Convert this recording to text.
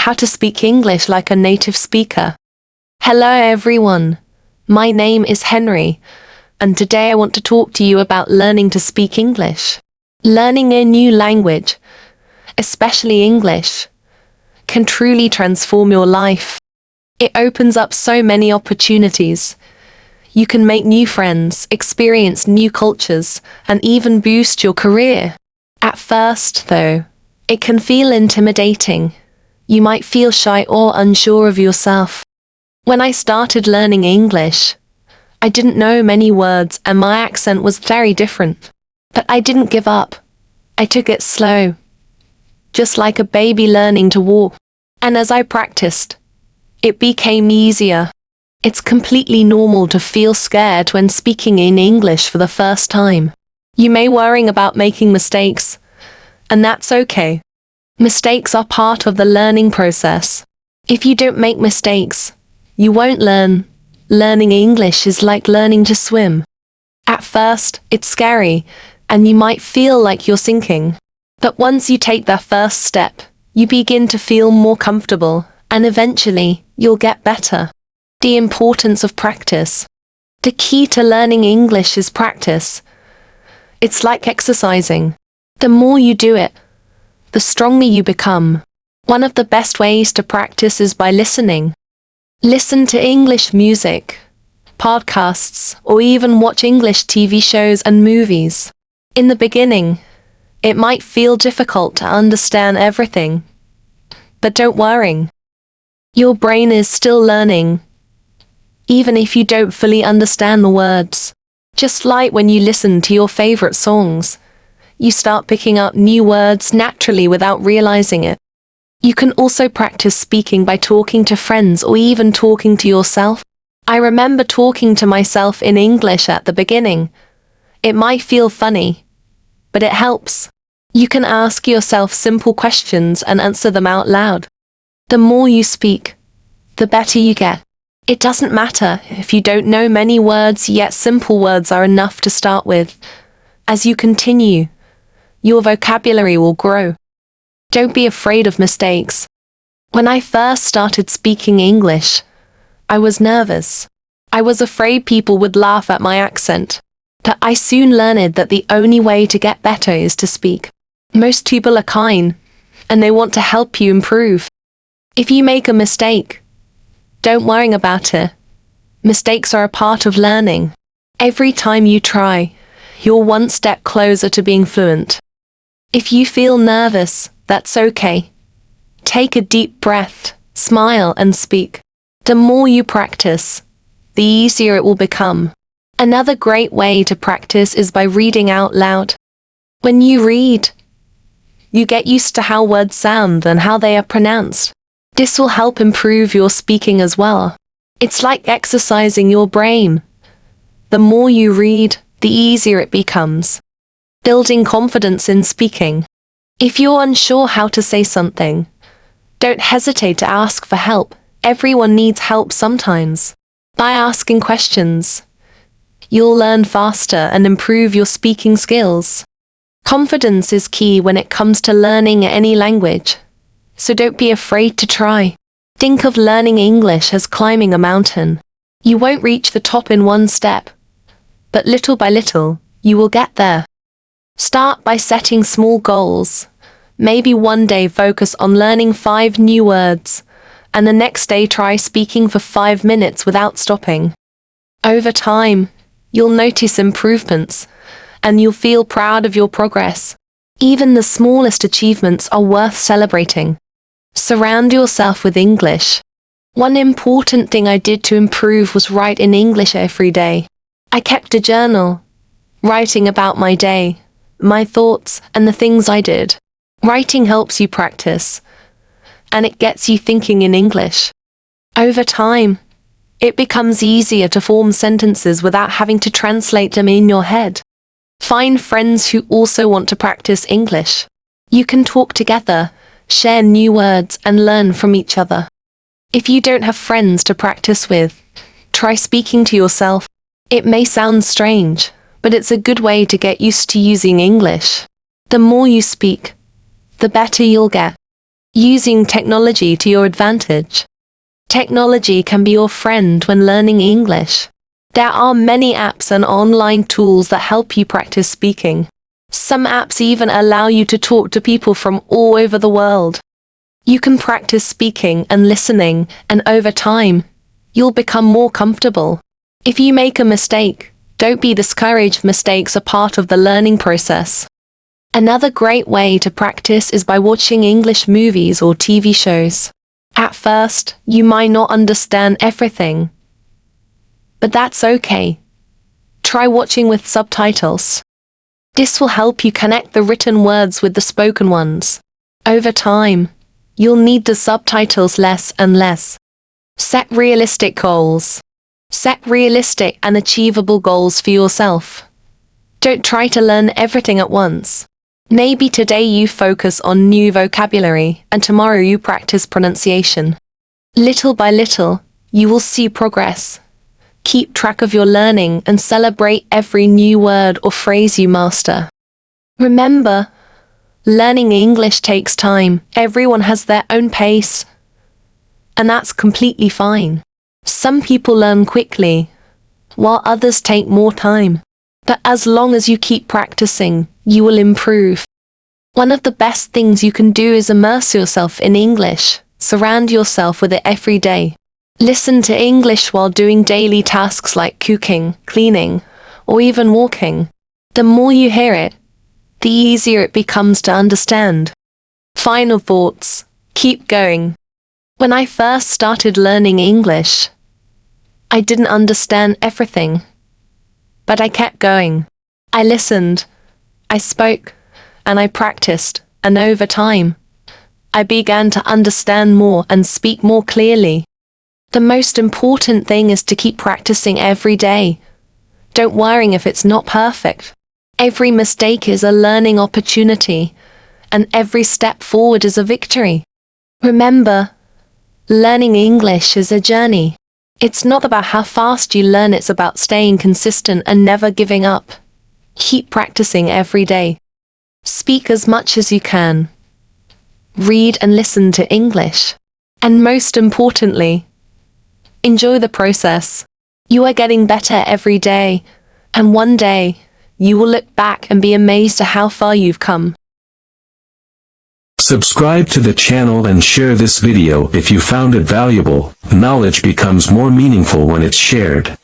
how to speak English like a native speaker. Hello everyone, my name is Henry, and today I want to talk to you about learning to speak English. Learning a new language, especially English, can truly transform your life. It opens up so many opportunities. You can make new friends, experience new cultures, and even boost your career. At first, though, it can feel intimidating. You might feel shy or unsure of yourself. When I started learning English, I didn't know many words and my accent was very different. But I didn't give up. I took it slow, just like a baby learning to walk. And as I practiced, it became easier. It's completely normal to feel scared when speaking in English for the first time. You may worry about making mistakes, and that's okay. Mistakes are part of the learning process. If you don't make mistakes, you won't learn. Learning English is like learning to swim. At first, it's scary, and you might feel like you're sinking. But once you take that first step, you begin to feel more comfortable, and eventually, you'll get better. The importance of practice. The key to learning English is practice. It's like exercising. The more you do it, the stronger you become. One of the best ways to practice is by listening. Listen to English music, podcasts, or even watch English TV shows and movies. In the beginning, it might feel difficult to understand everything. But don't worry. Your brain is still learning, even if you don't fully understand the words. Just like when you listen to your favorite songs, you start picking up new words naturally without realizing it. You can also practice speaking by talking to friends or even talking to yourself. I remember talking to myself in English at the beginning. It might feel funny, but it helps. You can ask yourself simple questions and answer them out loud. The more you speak, the better you get. It doesn't matter if you don't know many words, yet simple words are enough to start with. As you continue, your vocabulary will grow. Don't be afraid of mistakes. When I first started speaking English, I was nervous. I was afraid people would laugh at my accent. But I soon learned that the only way to get better is to speak. Most people are kind, and they want to help you improve. If you make a mistake, don't worry about it. Mistakes are a part of learning. Every time you try, you're one step closer to being fluent. If you feel nervous, that's okay. Take a deep breath, smile, and speak. The more you practice, the easier it will become. Another great way to practice is by reading out loud. When you read, you get used to how words sound and how they are pronounced. This will help improve your speaking as well. It's like exercising your brain. The more you read, the easier it becomes. Building confidence in speaking. If you're unsure how to say something, don't hesitate to ask for help. Everyone needs help sometimes. By asking questions, you'll learn faster and improve your speaking skills. Confidence is key when it comes to learning any language. So don't be afraid to try. Think of learning English as climbing a mountain. You won't reach the top in one step, but little by little, you will get there. Start by setting small goals. Maybe one day focus on learning 5 new words, and the next day try speaking for 5 minutes without stopping. Over time, you'll notice improvements, and you'll feel proud of your progress. Even the smallest achievements are worth celebrating. Surround yourself with English. One important thing I did to improve was write in English every day. I kept a journal, writing about my day, my thoughts, and the things I did. Writing helps you practice, and it gets you thinking in English. Over time, it becomes easier to form sentences without having to translate them in your head. Find friends who also want to practice English. You can talk together, share new words, and learn from each other. If you don't have friends to practice with, try speaking to yourself. It may sound strange, but it's a good way to get used to using English. The more you speak, the better you'll get. Using technology to your advantage. Technology can be your friend when learning English. There are many apps and online tools that help you practice speaking. Some apps even allow you to talk to people from all over the world. You can practice speaking and listening, and over time, you'll become more comfortable. If you make a mistake, don't be discouraged. Mistakes are part of the learning process. Another great way to practice is by watching English movies or TV shows. At first, you might not understand everything, but that's okay. Try watching with subtitles. This will help you connect the written words with the spoken ones. Over time, you'll need the subtitles less and less. Set realistic goals. Set realistic and achievable goals for yourself. Don't try to learn everything at once. Maybe today you focus on new vocabulary and tomorrow you practice pronunciation. Little by little, you will see progress. Keep track of your learning and celebrate every new word or phrase you master. Remember, learning English takes time. Everyone has their own pace, and that's completely fine. Some people learn quickly, while others take more time. But as long as you keep practicing, you will improve. One of the best things you can do is immerse yourself in English. Surround yourself with it every day. Listen to English while doing daily tasks like cooking, cleaning, or even walking. The more you hear it, the easier it becomes to understand. Final thoughts. Keep going. When I first started learning English, I didn't understand everything, but I kept going. I listened, I spoke, and I practiced, and over time, I began to understand more and speak more clearly. The most important thing is to keep practicing every day. Don't worry if it's not perfect. Every mistake is a learning opportunity, and every step forward is a victory. Remember, learning English is a journey. It's not about how fast you learn, it's about staying consistent and never giving up. Keep practicing every day. Speak as much as you can. Read and listen to English. And most importantly, enjoy the process. You are getting better every day, and one day, you will look back and be amazed at how far you've come. Subscribe to the channel and share this video if you found it valuable. Knowledge becomes more meaningful when it's shared.